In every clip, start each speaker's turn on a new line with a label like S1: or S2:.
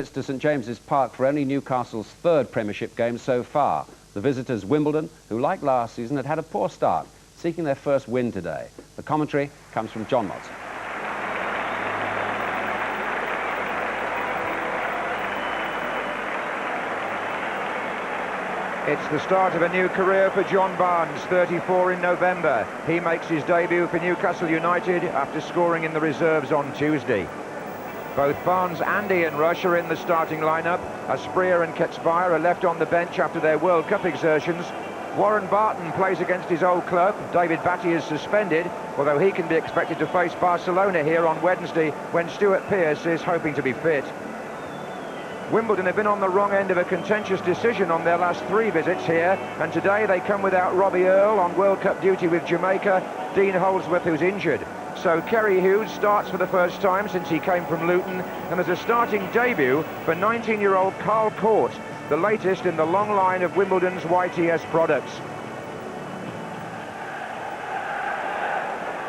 S1: It's to St James's Park for only Newcastle's third Premiership game so far. The visitors Wimbledon, who like last season had a poor start, seeking their first win today. The commentary comes from John Motson.
S2: It's the start of a new career for John Barnes, 34 in November. He makes his debut for Newcastle United after scoring in the reserves on Tuesday. Both Barnes and Ian Rush are in the starting lineup. Asprilla and Ketsbaia are left on the bench after their World Cup exertions. Warren Barton plays against his old club. David Batty is suspended, although he can be expected to face Barcelona here on Wednesday when Stuart Pearce is hoping to be fit. Wimbledon have been on the wrong end of a contentious decision on their last 3 visits here, and today they come without Robbie Earle on World Cup duty with Jamaica, Dean Holdsworth who's injured. So Kerry Hughes starts for the first time since he came from Luton, and there's a starting debut for 19-year-old Carl Court, the latest in the long line of Wimbledon's YTS products.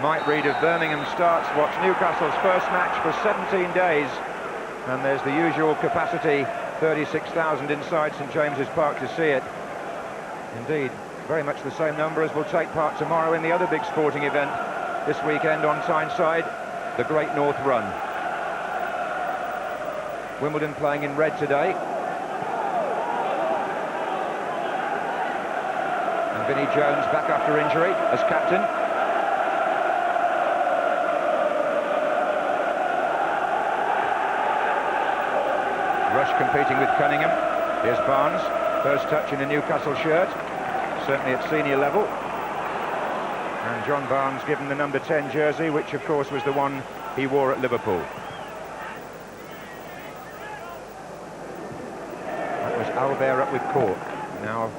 S2: Mike Reid of Birmingham starts what's Newcastle's first match for 17 days. And there's the usual capacity, 36,000 inside St James's Park to see it. Indeed, very much the same number as will take part tomorrow in the other big sporting event this weekend on Tyneside, the Great North Run. Wimbledon playing in red today. And Vinnie Jones back after injury as captain. Rush competing with Cunningham. Here's Barnes, first touch in a Newcastle shirt, certainly at senior level. And John Barnes given the number 10 jersey, which of course was the one he wore at Liverpool. That was Albert up with Cork. Now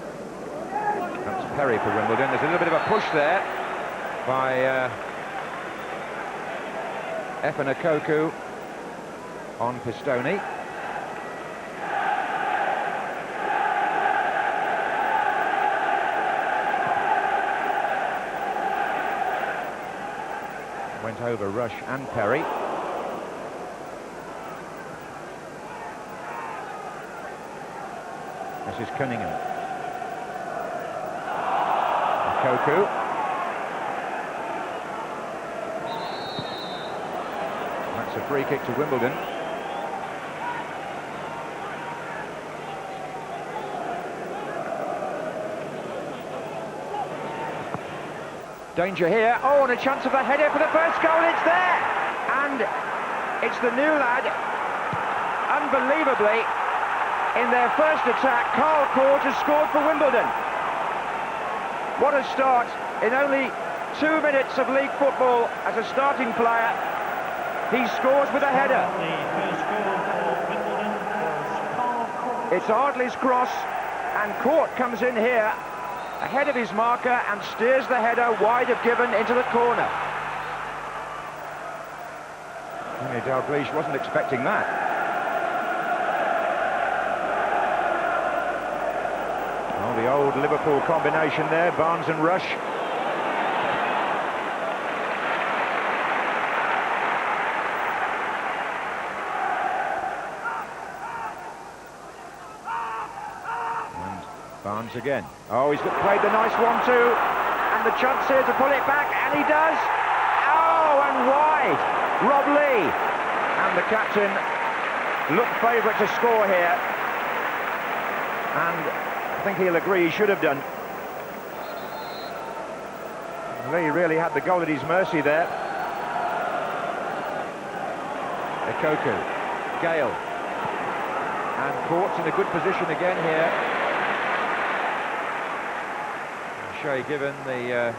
S2: that's Perry for Wimbledon. There's a little bit of a push there by Efenakoku on Pistoni. Went over Rush and Perry. This is Cunningham. Koku. That's a free kick to Wimbledon. Danger here. Oh, and a chance of a header for the first goal. It's there. And it's the new lad, unbelievably, in their first attack, Carl Court has scored for Wimbledon. What a start. In only 2 minutes of league football as a starting player, he scores with a header. It's Ardley's cross, and Court comes in here ahead of his marker and steers the header wide of Given into the corner. Dalglish wasn't expecting that. Oh, the old Liverpool combination there, Barnes and Rush. Barnes again. Oh, he's played the nice 1-2, and the chance here to pull it back, and he does. Oh, and wide. Rob Lee, and the captain looked favourite to score here, and I think he'll agree he should have done. Lee really had the goal at his mercy there. Koku, Gale, and Court's in a good position again here. Shea Given, the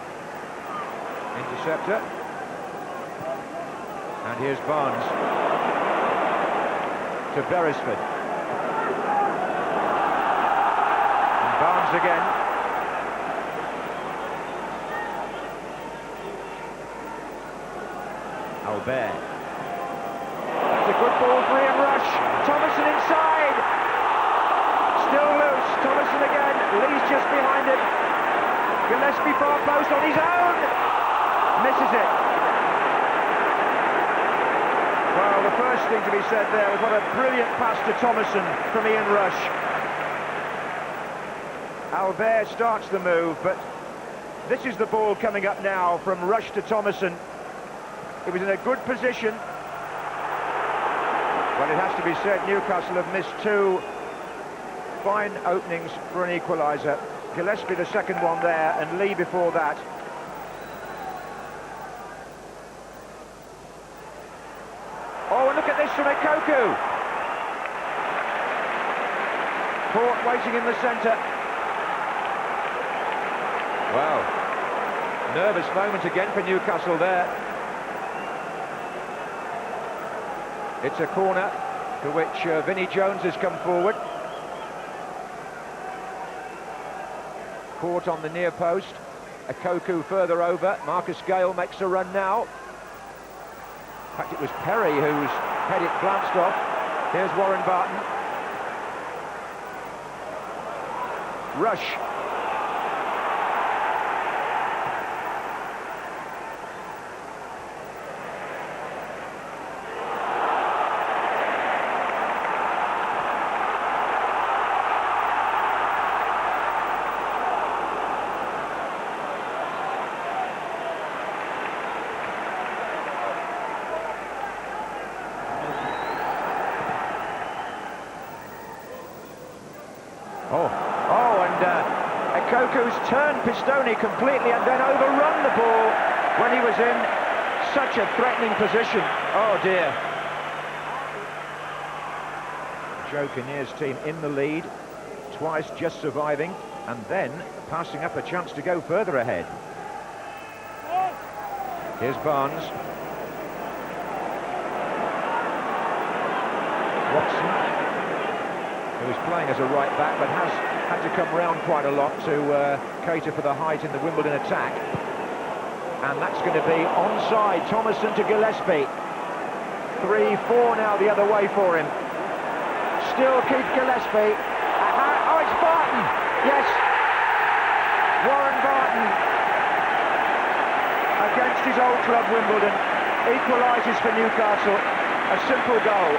S2: interceptor. And here's Barnes to Beresford. And Barnes again. Albert. That's a good ball for Ian Rush. Thomason inside. Still loose. Thomason again. Lee's just behind him. Gillespie far post on his own. Misses it. Well, the the first thing to be said there was what a brilliant pass to Thomason from Ian Rush. Albert starts the move, but this is the ball coming up now from Rush to Thomason. He was in a good position. But it has to be said, Newcastle have missed two fine openings for an equaliser. Gillespie the second one there, and Lee before that. Oh, and look at this from Ikoku. Port waiting in the centre. Wow. Nervous moment again for Newcastle there. It's a corner to which Vinnie Jones has come forward. Caught on the near post. Ikoku further over. Marcus Gale makes a run now. In fact, it was Perry whose head it glanced off. Here's Warren Barton. Rush. Ikoku's turned Pistone completely and then overrun the ball when he was in such a threatening position. Oh dear. Joe Kinnear's team in the lead, twice just surviving, and then passing up a chance to go further ahead. Here's Barnes. Watson, who is playing as a right back but has had to come round quite a lot to cater for the height in the Wimbledon attack. And that's going to be onside. Thomason to Gillespie. 3-4 now the other way for him. Still Keith Gillespie. Oh, it's Barton. Yes. Warren Barton against his old club Wimbledon. Equalises for Newcastle. A simple goal.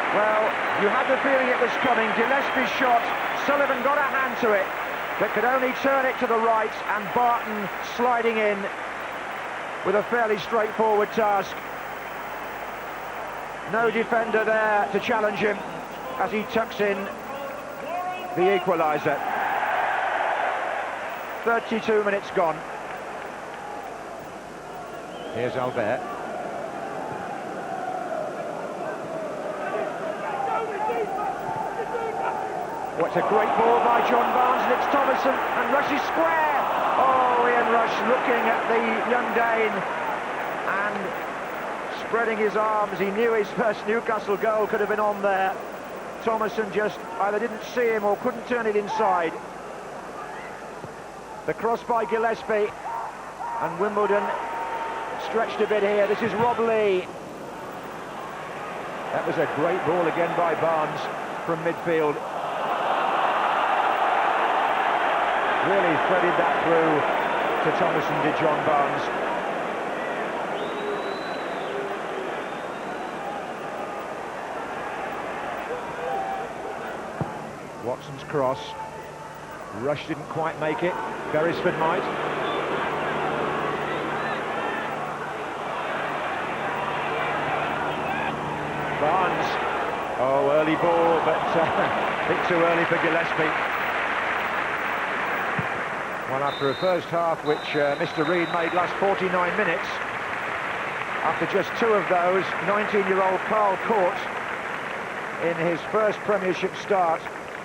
S2: Well, you had the feeling it was coming. Gillespie's shot, Sullivan got a hand to it, but could only turn it to the right, and Barton sliding in with a fairly straightforward task. No defender there to challenge him as he tucks in the equaliser. 32 minutes gone. Here's Albert. What's a great ball by John Barnes, and it's Thomason, and Rush is square. Oh, Ian Rush looking at the young Dane and spreading his arms. He knew his first Newcastle goal could have been on there. Thomason just either didn't see him or couldn't turn it inside. The cross by Gillespie, and Wimbledon stretched a bit here. This is Rob Lee. That was a great ball again by Barnes from midfield. Really threaded that through to Thomason, did John Barnes. Watson's cross. Rush didn't quite make it. Beresford might. Barnes. Oh, early ball, but a bit too early for Gillespie. Well, after a first half which Mr. Reid made last 49 minutes, after just two of those, 19-year-old Carl Court, in his first Premiership start,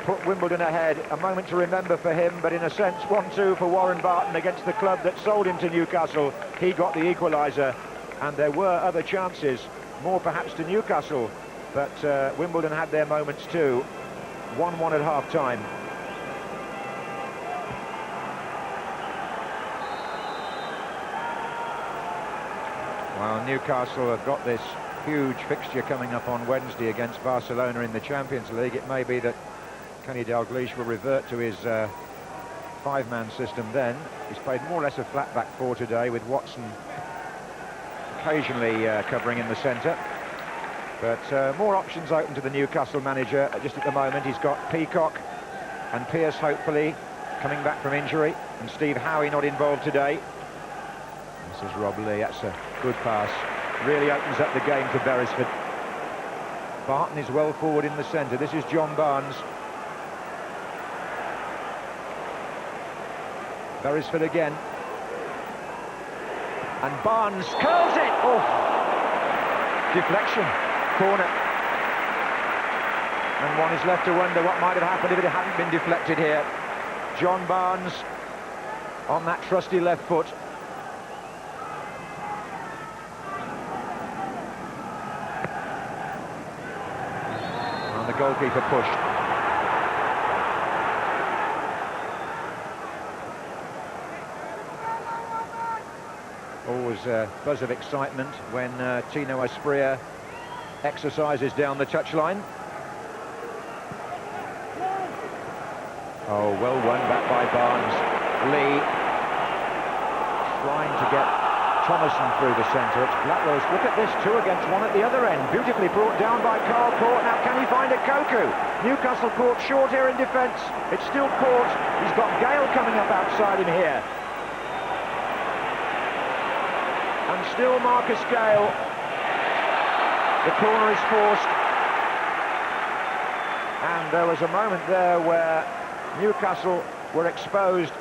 S2: put Wimbledon ahead. A moment to remember for him, but in a sense 1-2 for Warren Barton against the club that sold him to Newcastle. He got the equaliser, and there were other chances, more perhaps to Newcastle, but Wimbledon had their moments too. 1-1 at half-time. Well, Newcastle have got this huge fixture coming up on Wednesday against Barcelona in the Champions League. It may be that Kenny Dalglish will revert to his five-man system then. He's played more or less a flat back four today with Watson occasionally covering in the centre. But more options open to the Newcastle manager just at the moment. He's got Peacock and Pearce, hopefully, coming back from injury, and Steve Howie not involved today. This is Rob Lee. That's a good pass. Really opens up the game for Beresford. Barton is well forward in the centre. This is John Barnes. Beresford again. And Barnes curls it! Oh! Deflection. Corner. And one is left to wonder what might have happened if it hadn't been deflected here. John Barnes on that trusty left foot. And the goalkeeper pushed. Always a buzz of excitement when Tino Asprilla exercises down the touchline. Oh, well won back by Barnes. Lee trying to get Thomason through the centre. It's Blackwell's. Look at this, 2 against 1 at the other end. Beautifully brought down by Carl Court. Now can he find a Koku? Newcastle Court short here in defence. It's still Court. He's got Gale coming up outside him here. And still Marcus Gale. The corner is forced. And there was a moment there where Newcastle were exposed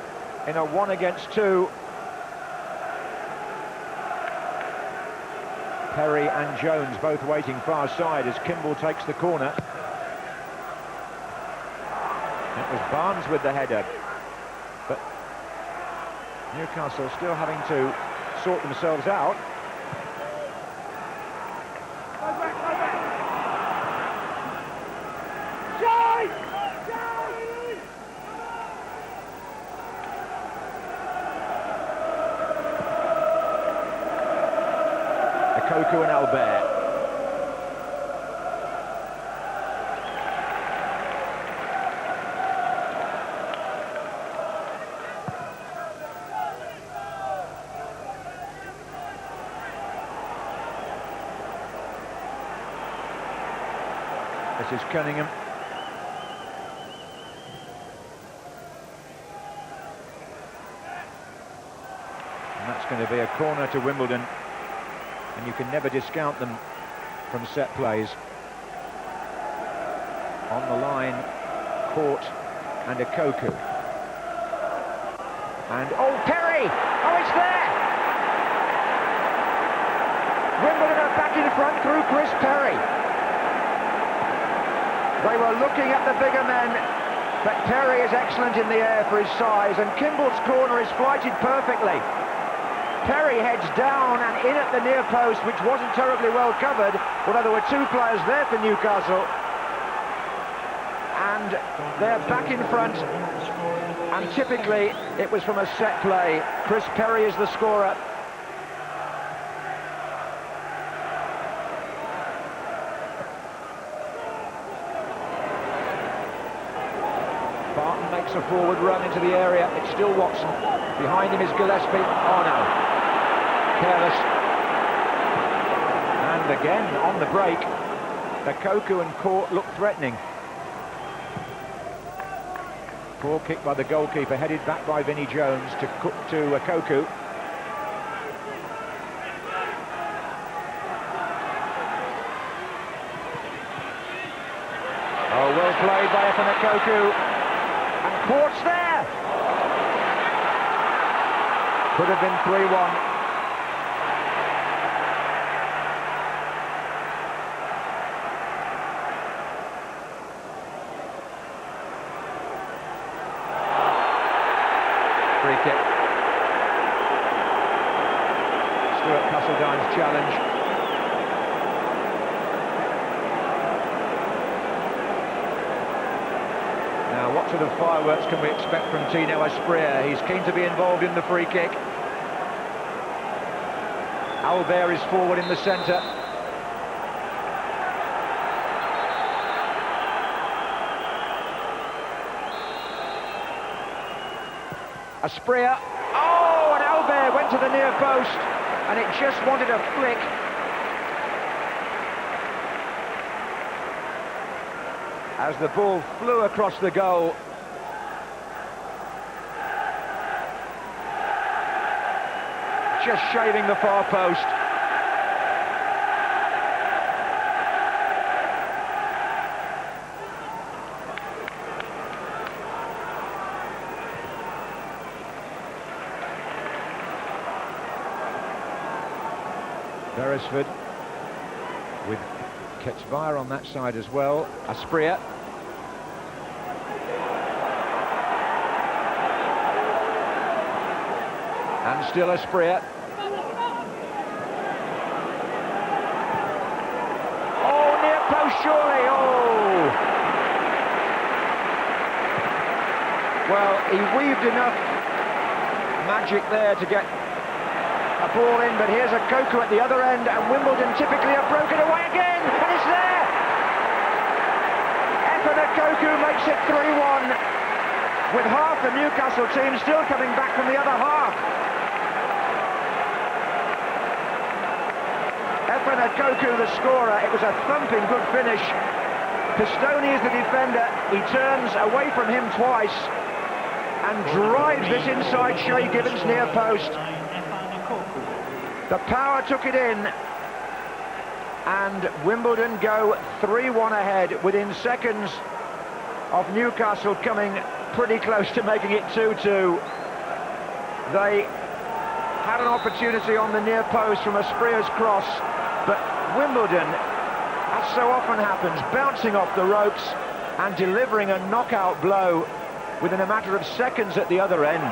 S2: in a 1 against 2. Perry and Jones both waiting far side as Kimball takes the corner. It was Barnes with the header. But Newcastle still having to sort themselves out. Koku and Albert. This is Cunningham. And that's going to be a corner to Wimbledon. And you can never discount them from set plays. On the line, Court and a Koku. And, oh, Perry! Oh, it's there! Wimbledon are back in front through Chris Perry. They were looking at the bigger men, but Perry is excellent in the air for his size, and Kimball's corner is flighted perfectly. Perry heads down and in at the near post, which wasn't terribly well covered, although there were 2 players there for Newcastle. And they're back in front, and typically it was from a set play. Chris Perry is the scorer. Barton makes a forward run into the area. It's still Watson. Behind him is Gillespie. Oh no. Careless. And again on the break, the Koku and Court look threatening. Poor kick by the goalkeeper, headed back by Vinnie Jones to Koku. Oh, well played by Efene Koku. And Court's there. Could have been 3-1. Free kick. Stuart Castledyne's challenge. Now, what sort of fireworks can we expect from Tino Asprilla? He's keen to be involved in the free kick. Albert is forward in the centre. Asprilla. Oh, and Albert went to the near post. and it just wanted a flick. As the ball flew across the goal. Just shaving the far post. Beresford with Ketsvire on that side as well. Aspria. And still Aspria. Oh, near post surely. Oh! Well, he weaved enough magic there to get a ball in, but here's a Koku at the other end, and Wimbledon typically have broken away again, and it's there! Koku makes it 3-1, with half the Newcastle team still coming back from the other half. Koku, the scorer. It was a thumping good finish. Pistone is the defender. He turns away from him twice and drives this inside Shay Gibbons near post. The power took it in, and Wimbledon go 3-1 ahead within seconds of Newcastle coming pretty close to making it 2-2. They had an opportunity on the near post from Aspria's cross, but Wimbledon, as so often happens, bouncing off the ropes and delivering a knockout blow within a matter of seconds at the other end.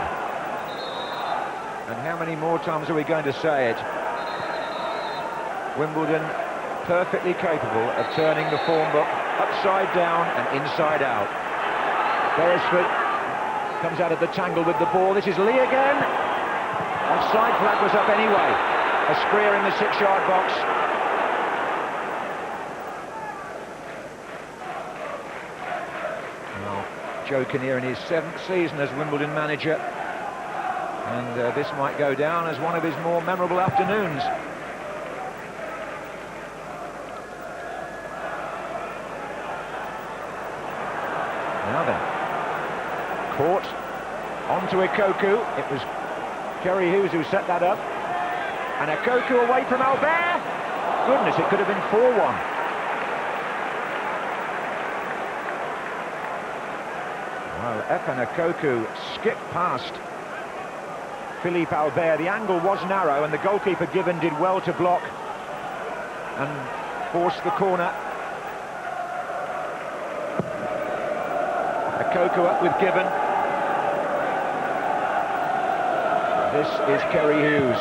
S2: And how many more times are we going to say it? Wimbledon perfectly capable of turning the form book upside down and inside out. Beresford comes out of the tangle with the ball. This is Lee again. Offside flag was up anyway. Aspria in the 6-yard box. Well, Joe Kinnear in his 7th season as Wimbledon manager, and this might go down as one of his more memorable afternoons. Now then, caught onto Koku. It was Kerry Hughes who set that up, and Koku away from Albert. Goodness, it could have been 4-1. Well, Koku skipped past Philippe Albert. The angle was narrow, and the goalkeeper Gibbon did well to block and force the corner. Koku up with Gibbon. This is Kerry Hughes.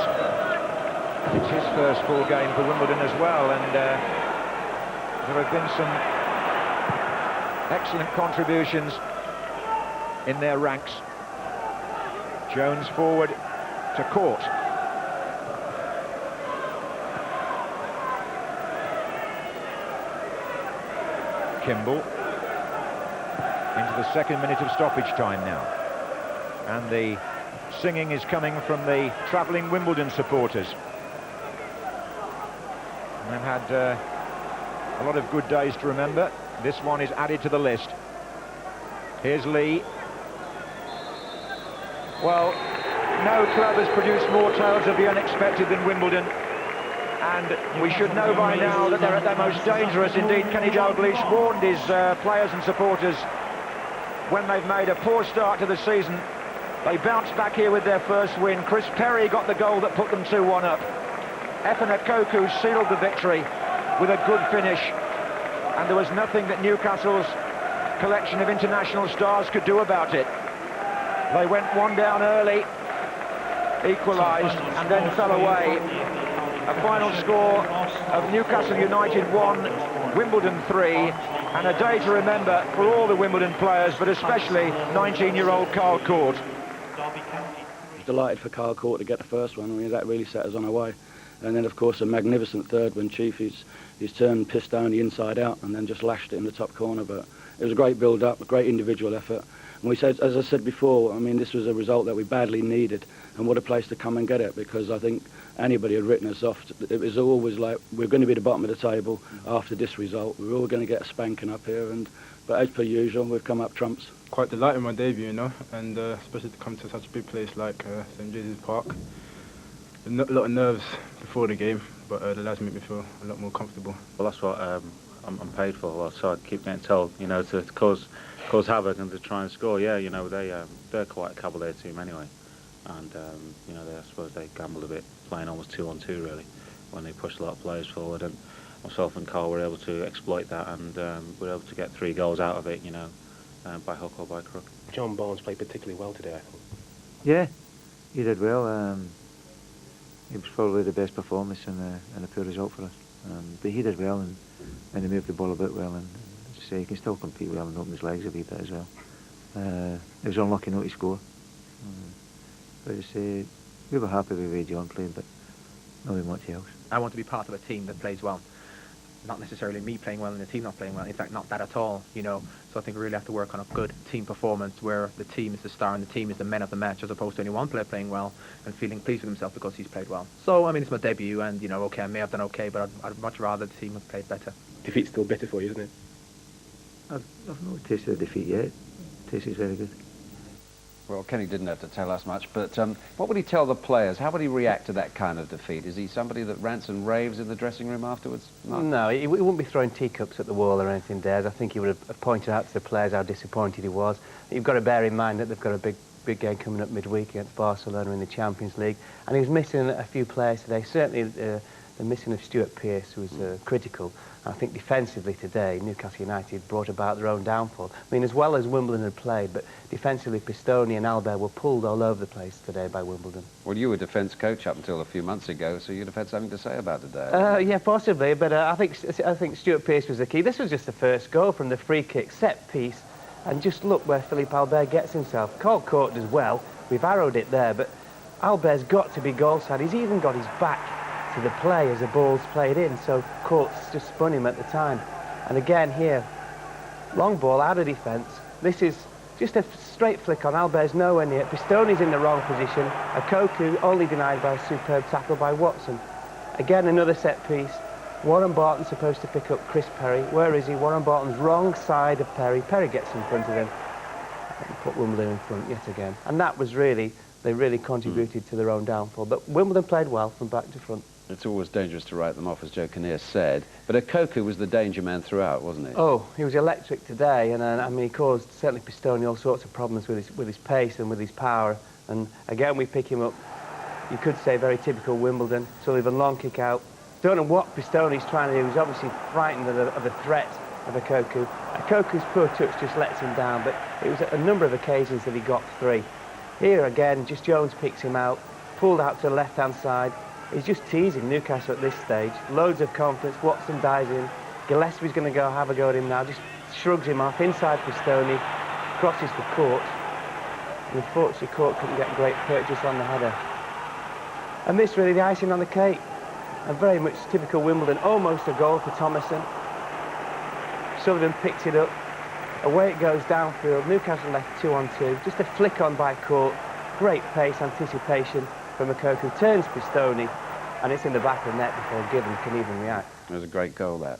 S2: It's his first full game for Wimbledon as well, and there have been some excellent contributions in their ranks. Jones forward to Court. Kimball into the 2nd minute of stoppage time now, and the singing is coming from the travelling Wimbledon supporters. And they've had a lot of good days to remember. This one is added to the list. Here's Lee. Well, no club has produced more tales of the unexpected than Wimbledon, and we should know by now that they're at their most dangerous. Indeed, Kenny Dalglish warned his players and supporters when they've made a poor start to the season. They bounced back here with their first win. Chris Perry got the goal that put them 2-1 up. Koku sealed the victory with a good finish, and there was nothing that Newcastle's collection of international stars could do about it. They went one down early, equalised, and then fell away. A final score of Newcastle United 1, Wimbledon 3, and a day to remember for all the Wimbledon players, but especially 19-year-old Carl Court.
S3: Delighted for Carl Court to get the first one. I mean, that really set us on our way. And then, of course, a magnificent third when Chief, he's turned Pistone inside out and then just lashed it in the top corner. But it was a great build-up, a great individual effort. And we said, as I said before, I mean, this was a result that we badly needed, and what a place to come and get it, because I think anybody had written us off. It was always like, we're going to be at the bottom of the table after this result. We're all going to get a spanking up here, but as per usual, we've come up trumps.
S4: Quite delighted with my debut, you know, and especially to come to such a big place like St James's Park. A lot of nerves before the game, but the lads make me feel a lot more comfortable.
S5: Well, that's what I'm paid for. Well, so I keep getting told, you know, to cause havoc and to try and score. Yeah, you know, they're quite a cavalier team anyway, and you know, I suppose they gambled a bit, playing almost 2-on-2 really, when they pushed a lot of players forward, and myself and Carl were able to exploit that, and we were able to get 3 goals out of it, you know, by hook or by crook.
S6: John Barnes played particularly well today, I thought.
S7: Yeah, he did well. It was probably the best performance and a poor result for us. But he did well, and he moved the ball a bit well, and as I say, he can still compete well and open his legs a wee bit as well. It was unlucky not to score. But as I say, we were happy with the way John played, but not with much else.
S8: I want to be part of a team that plays well. Not necessarily me playing well and the team not playing well. In fact, not that at all, you know. So I think we really have to work on a good team performance where the team is the star and the team is the men of the match, as opposed to any one player playing well and feeling pleased with himself because he's played well. So, I mean, it's my debut and, you know, okay, I may have done okay, but I'd much rather the team have played better.
S6: Defeat's still bitter for you, isn't it?
S7: I've not tasted the defeat yet. Taste is very good.
S1: Well, Kenny didn't have to tell us much, but what would he tell the players? How would he react to that kind of defeat? Is he somebody that rants and raves in the dressing room afterwards?
S9: No, he wouldn't be throwing teacups at the wall or anything, Des. I think he would have pointed out to the players how disappointed he was. You've got to bear in mind that they've got a big game coming up midweek against Barcelona in the Champions League, and he was missing a few players today. Certainly the missing of Stuart Pearce was critical. I think defensively today, Newcastle United brought about their own downfall. I mean, as well as Wimbledon had played, but defensively Pistoni and Albert were pulled all over the place today by Wimbledon.
S1: Well, you were defence coach up until a few months ago, so you'd have had something to say about today.
S9: Yeah, possibly, but I think Stuart Pearce was the key. This was just the first goal from the free kick, set piece, and just look where Philippe Albert gets himself. Carl Court does well. We've arrowed it there, but Albert's got to be goal side. He's even got his back to the play as the ball's played in, so Court's just spun him at the time. And again here, long ball out of defence. This is just a straight flick on. Albert's nowhere near it. Pistoni's in the wrong position. Akoku only denied by a superb tackle by Watson. Again, another set piece. Warren Barton's supposed to pick up Chris Perry. Where is he? Warren Barton's wrong side of Perry. Perry gets in front of him and put Wimbledon in front yet again. And that was really, they really contributed to their own downfall. But Wimbledon played well from back to front.
S1: It's always dangerous to write them off, as Joe Kinnear said, but Akoku was the danger man throughout, wasn't he?
S9: Oh, he was electric today, and I mean, he caused certainly Pistoni all sorts of problems with his pace and with his power. And again, we pick him up. You could say very typical Wimbledon. Sullivan long kick out. Don't know what Pistoni's trying to do. He's obviously frightened of the threat of Akoku. Akoku's poor touch just lets him down, but it was a number of occasions that he got 3. Here again, just Jones picks him out, pulled out to the left-hand side. He's just teasing Newcastle at this stage. Loads of confidence. Watson dives in. Gillespie's going to go have a go at him now. Just shrugs him off. Inside Pistoni. Crosses the Court. And unfortunately, Court couldn't get a great purchase on the header. And this really the icing on the cake. And very much typical Wimbledon. Almost a goal for Thomason. Sullivan picks it up. Away it goes downfield. Newcastle left 2-on-2. Just a flick on by Court. Great pace, anticipation from Akoku. Turns Pistoni, and it's in the back of the net before Given can even react.
S1: It was a great goal, that.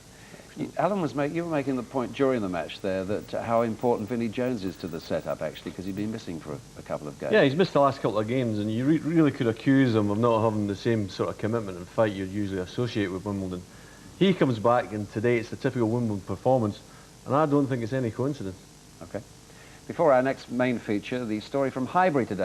S1: Alan, you were making the point during the match there that how important Vinnie Jones is to the setup, actually, because he'd been missing for a couple of games.
S10: Yeah, he's missed the last couple of games, and you really could accuse him of not having the same sort of commitment and fight you'd usually associate with Wimbledon. He comes back, and today it's the typical Wimbledon performance, and I don't think it's any coincidence.
S1: OK. Before our next main feature, the story from Highbury today.